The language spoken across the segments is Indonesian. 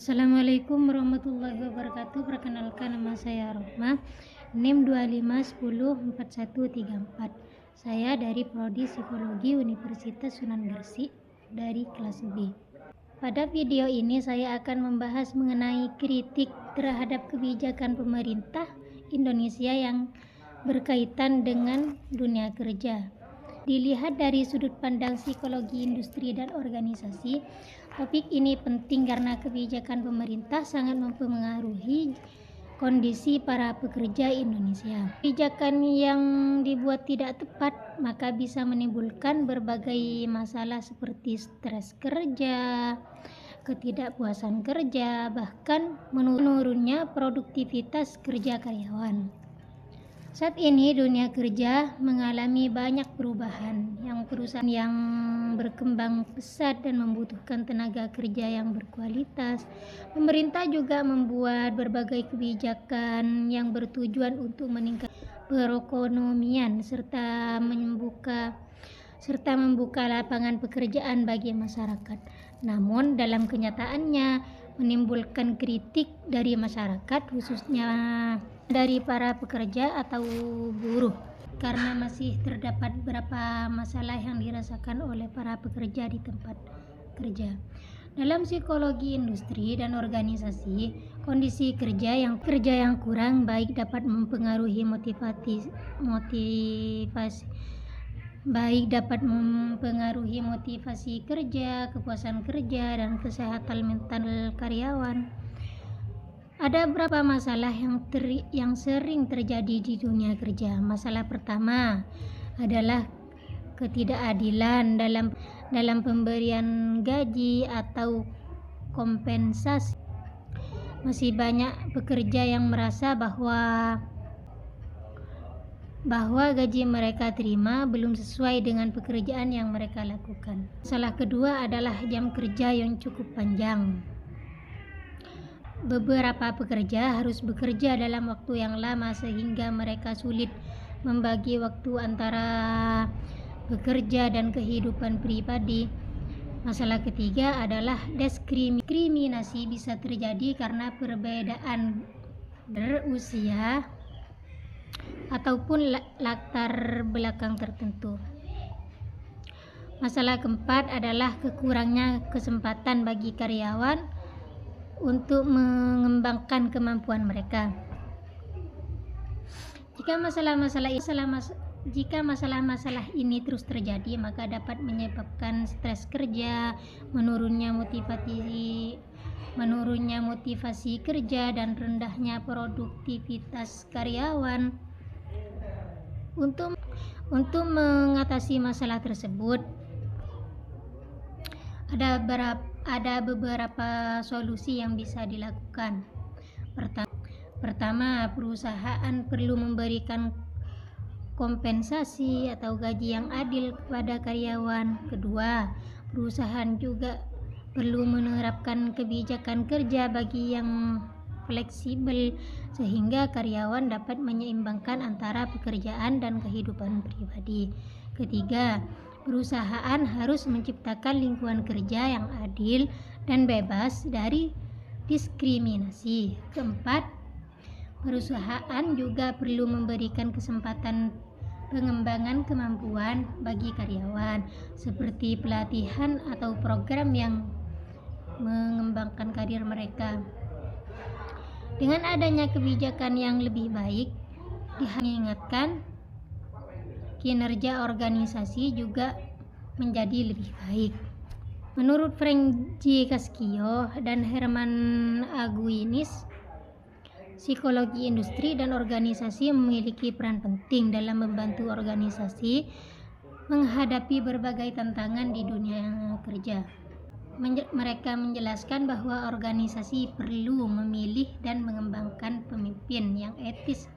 Assalamualaikum warahmatullahi wabarakatuh. Perkenalkan, nama saya Rohma, NIM 25104134. Saya dari Prodi Psikologi Universitas Sunan Gresik dari kelas B. Pada video ini saya akan membahas mengenai kritik terhadap kebijakan pemerintah Indonesia yang berkaitan dengan dunia kerja. Dilihat dari sudut pandang psikologi industri dan organisasi, topik ini penting karena kebijakan pemerintah sangat mempengaruhi kondisi para pekerja Indonesia. Kebijakan yang dibuat tidak tepat maka bisa menimbulkan berbagai masalah seperti stres kerja, ketidakpuasan kerja, bahkan menurunnya produktivitas kerja karyawan. Saat ini dunia kerja mengalami banyak perubahan, perusahaan yang berkembang pesat dan membutuhkan tenaga kerja yang berkualitas. Pemerintah juga membuat berbagai kebijakan yang bertujuan untuk meningkatkan perekonomian serta membuka lapangan pekerjaan bagi masyarakat. Namun dalam kenyataannya menimbulkan kritik dari masyarakat, khususnya dari para pekerja atau buruh, karena masih terdapat beberapa masalah yang dirasakan oleh para pekerja di tempat kerja. Dalam psikologi industri dan organisasi, kondisi kerja yang kurang baik dapat mempengaruhi motivasi kerja, kepuasan kerja, dan kesehatan mental karyawan. Ada beberapa masalah yang sering terjadi di dunia kerja. Masalah pertama adalah ketidakadilan dalam pemberian gaji atau kompensasi. Masih banyak pekerja yang merasa bahwa gaji mereka terima belum sesuai dengan pekerjaan yang mereka lakukan. Masalah kedua adalah jam kerja yang cukup panjang. Beberapa pekerja harus bekerja dalam waktu yang lama sehingga mereka sulit membagi waktu antara bekerja dan kehidupan pribadi. Masalah ketiga adalah diskriminasi bisa terjadi karena perbedaan berusia ataupun latar belakang tertentu. Masalah keempat adalah kekurangnya kesempatan bagi karyawan untuk mengembangkan kemampuan mereka. Jika masalah-masalah ini terus terjadi, maka dapat menyebabkan stres kerja, menurunnya motivasi kerja, dan rendahnya produktivitas karyawan. Untuk mengatasi masalah tersebut, ada beberapa solusi yang bisa dilakukan. Pertama, perusahaan perlu memberikan kompensasi atau gaji yang adil kepada karyawan. Kedua, perusahaan juga perlu menerapkan kebijakan kerja bagi yang fleksibel sehingga karyawan dapat menyeimbangkan antara pekerjaan dan kehidupan pribadi. Ketiga, perusahaan harus menciptakan lingkungan kerja yang adil dan bebas dari diskriminasi. Keempat, perusahaan juga perlu memberikan kesempatan pengembangan kemampuan bagi karyawan, seperti pelatihan atau program yang mengembangkan karir mereka. Dengan adanya kebijakan yang lebih baik, diingatkan kinerja organisasi juga menjadi lebih baik. Menurut Frank J. Cascio dan Herman Aguinis, psikologi industri dan organisasi memiliki peran penting dalam membantu organisasi menghadapi berbagai tantangan di dunia kerja. Mereka menjelaskan bahwa organisasi perlu memilih dan mengembangkan pemimpin yang etis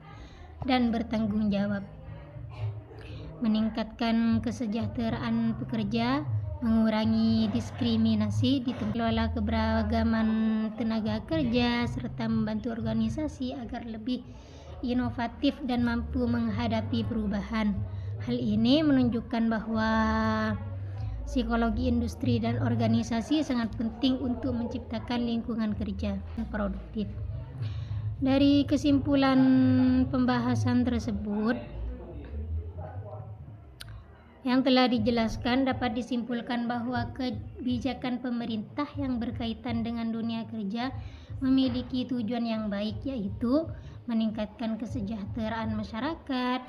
dan bertanggung jawab, meningkatkan kesejahteraan pekerja, mengurangi diskriminasi di tempat, kelola keberagaman tenaga kerja, serta membantu organisasi agar lebih inovatif dan mampu menghadapi perubahan. Hal ini menunjukkan bahwa psikologi industri dan organisasi sangat penting untuk menciptakan lingkungan kerja yang produktif. Dari kesimpulan pembahasan tersebut yang telah dijelaskan, dapat disimpulkan bahwa kebijakan pemerintah yang berkaitan dengan dunia kerja memiliki tujuan yang baik, yaitu meningkatkan kesejahteraan masyarakat.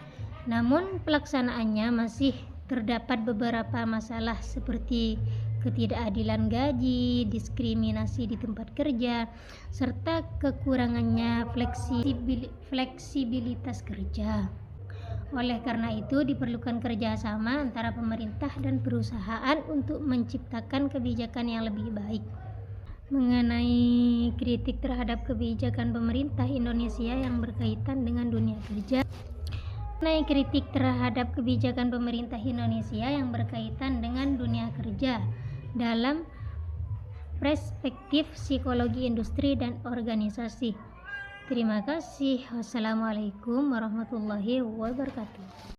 Namun pelaksanaannya masih terdapat beberapa masalah seperti ketidakadilan gaji, diskriminasi di tempat kerja, serta kekurangannya fleksibilitas kerja. Oleh karena itu, diperlukan kerjasama antara pemerintah dan perusahaan untuk menciptakan kebijakan yang lebih baik. Mengenai kritik terhadap kebijakan pemerintah Indonesia yang berkaitan dengan dunia kerja. Mengenai kritik terhadap kebijakan pemerintah Indonesia yang berkaitan dengan dunia kerja dalam perspektif psikologi industri dan organisasi. Terima kasih. Wassalamualaikum warahmatullahi wabarakatuh.